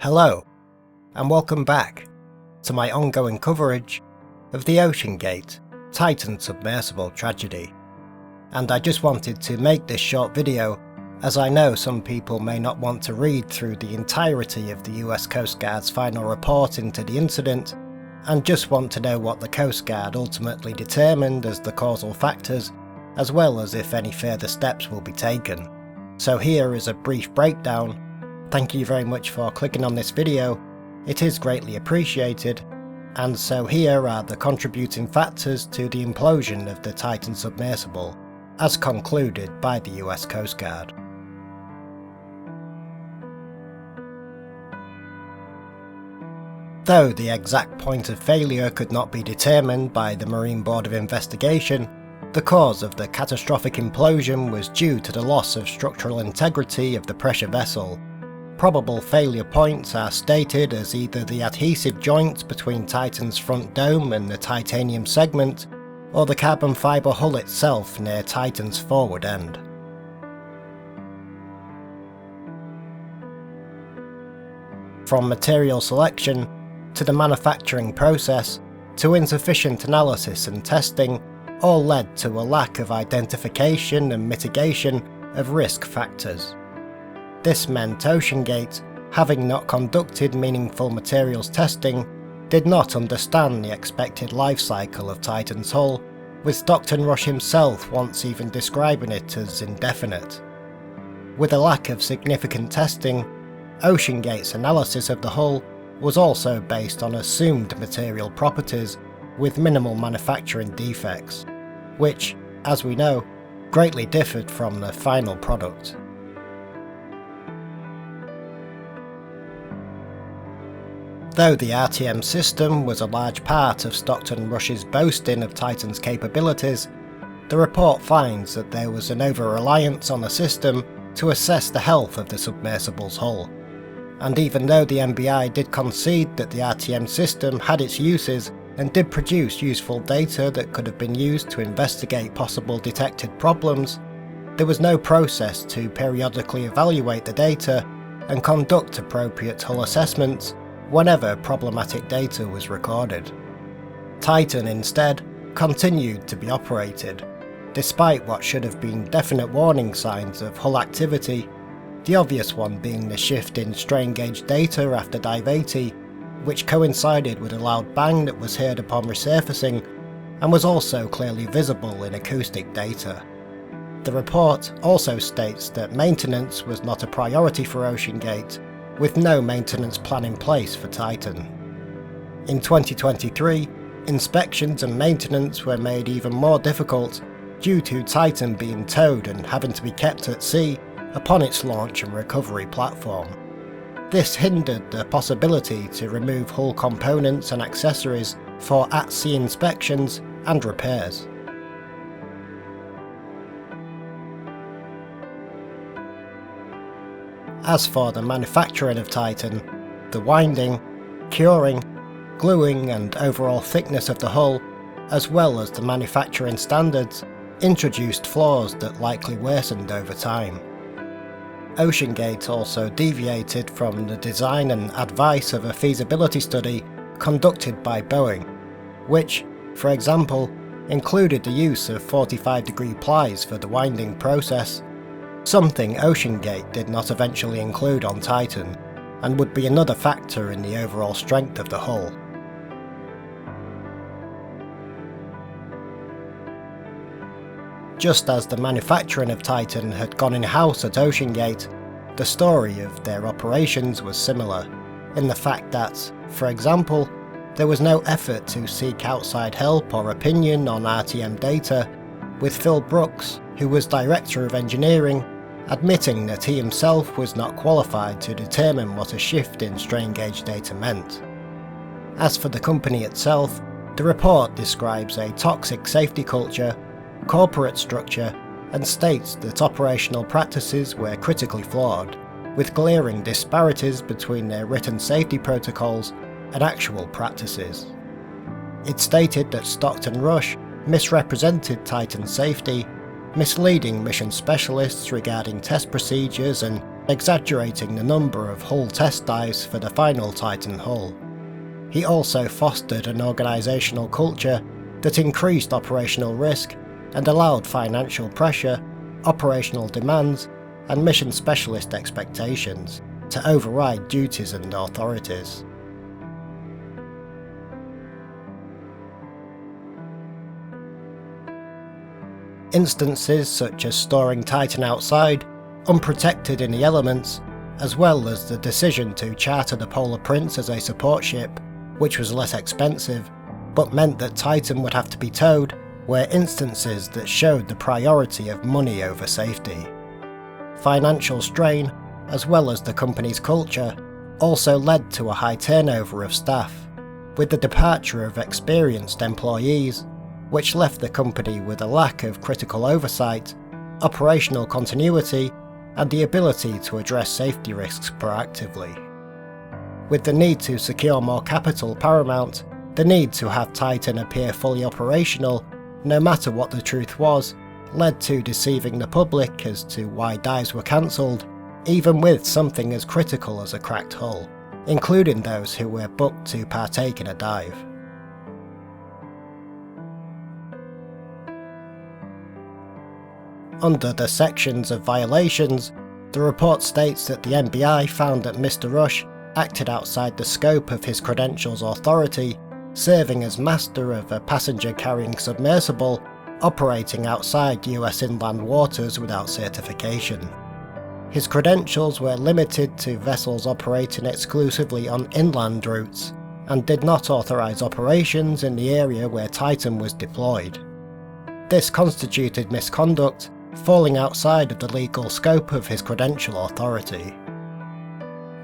Hello, and welcome back to my ongoing coverage of the OceanGate Titan submersible tragedy. And I just wanted to make this short video as I know some people may not want to read through the entirety of the US Coast Guard's final report into the incident and just want to know what the Coast Guard ultimately determined as the causal factors, as well as if any further steps will be taken. So here is a brief breakdown. Thank you very much for clicking on this video, it is greatly appreciated, and so here are the contributing factors to the implosion of the Titan submersible, as concluded by the US Coast Guard. Though the exact point of failure could not be determined by the Marine Board of Investigation, the cause of the catastrophic implosion was due to the loss of structural integrity of the pressure vessel. Probable failure points are stated as either the adhesive joint between Titan's front dome and the titanium segment, or the carbon fibre hull itself near Titan's forward end. From material selection, to the manufacturing process, to insufficient analysis and testing, all led to a lack of identification and mitigation of risk factors. This meant OceanGate, having not conducted meaningful materials testing, did not understand the expected life cycle of Titan's hull, with Stockton Rush himself once even describing it as indefinite. With a lack of significant testing, OceanGate's analysis of the hull was also based on assumed material properties with minimal manufacturing defects, which, as we know, greatly differed from the final product. Though the RTM system was a large part of Stockton Rush's boasting of Titan's capabilities, the report finds that there was an over-reliance on the system to assess the health of the submersible's hull. And even though the MBI did concede that the RTM system had its uses and did produce useful data that could have been used to investigate possible detected problems, there was no process to periodically evaluate the data and conduct appropriate hull assessments whenever problematic data was recorded. Titan instead continued to be operated, despite what should have been definite warning signs of hull activity, the obvious one being the shift in strain gauge data after dive 80, which coincided with a loud bang that was heard upon resurfacing and was also clearly visible in acoustic data. The report also states that maintenance was not a priority for OceanGate, with no maintenance plan in place for Titan. In 2023, inspections and maintenance were made even more difficult due to Titan being towed and having to be kept at sea upon its launch and recovery platform. This hindered the possibility to remove hull components and accessories for at-sea inspections and repairs. As for the manufacturing of Titan, the winding, curing, gluing and overall thickness of the hull, as well as the manufacturing standards, introduced flaws that likely worsened over time. OceanGate also deviated from the design and advice of a feasibility study conducted by Boeing, which, for example, included the use of 45-degree plies for the winding process, something OceanGate did not eventually include on Titan, and would be another factor in the overall strength of the hull. Just as the manufacturing of Titan had gone in-house at OceanGate, the story of their operations was similar, in the fact that, for example, there was no effort to seek outside help or opinion on RTM data, with Phil Brooks, who was Director of Engineering, admitting that he himself was not qualified to determine what a shift in strain gauge data meant. As for the company itself, the report describes a toxic safety culture, corporate structure, and states that operational practices were critically flawed, with glaring disparities between their written safety protocols and actual practices. It stated that Stockton Rush misrepresented Titan's safety, misleading mission specialists regarding test procedures and exaggerating the number of hull test dives for the final Titan hull. He also fostered an organisational culture that increased operational risk and allowed financial pressure, operational demands, and mission specialist expectations to override duties and authorities. Instances such as storing Titan outside, unprotected in the elements, as well as the decision to charter the Polar Prince as a support ship, which was less expensive, but meant that Titan would have to be towed, were instances that showed the priority of money over safety. Financial strain, as well as the company's culture, also led to a high turnover of staff, with the departure of experienced employees, which left the company with a lack of critical oversight, operational continuity, and the ability to address safety risks proactively. With the need to secure more capital paramount, the need to have Titan appear fully operational, no matter what the truth was, led to deceiving the public as to why dives were cancelled, even with something as critical as a cracked hull, including those who were booked to partake in a dive. Under the sections of violations, the report states that the NBI found that Mr. Rush acted outside the scope of his credentials authority, serving as master of a passenger-carrying submersible, operating outside US inland waters without certification. His credentials were limited to vessels operating exclusively on inland routes, and did not authorise operations in the area where Titan was deployed. This constituted misconduct, falling outside of the legal scope of his credential authority.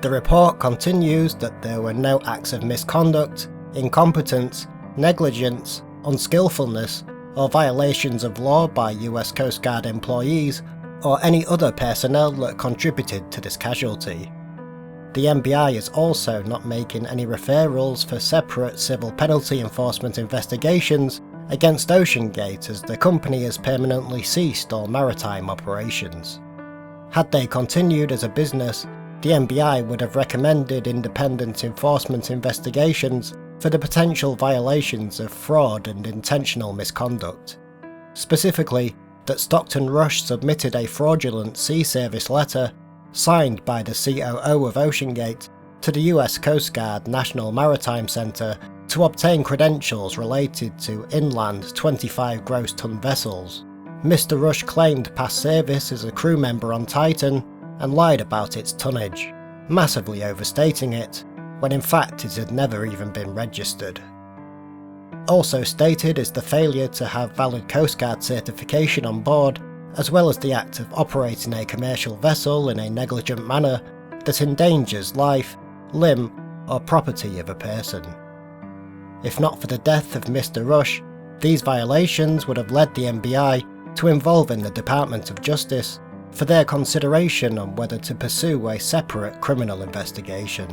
The report continues that there were no acts of misconduct, incompetence, negligence, unskillfulness, or violations of law by US Coast Guard employees or any other personnel that contributed to this casualty. The NBI is also not making any referrals for separate civil penalty enforcement investigations against OceanGate, as the company has permanently ceased all maritime operations. Had they continued as a business, the NBI would have recommended independent enforcement investigations for the potential violations of fraud and intentional misconduct. Specifically, that Stockton Rush submitted a fraudulent sea service letter, signed by the COO of OceanGate, to the US Coast Guard National Maritime Center to obtain credentials related to inland 25 gross ton vessels. Mr. Rush claimed past service as a crew member on Titan and lied about its tonnage, massively overstating it, when in fact it had never even been registered. Also stated is the failure to have valid Coast Guard certification on board, as well as the act of operating a commercial vessel in a negligent manner that endangers life, limb, or property of a person. If not for the death of Mr. Rush, these violations would have led the NBI to involve in the Department of Justice for their consideration on whether to pursue a separate criminal investigation.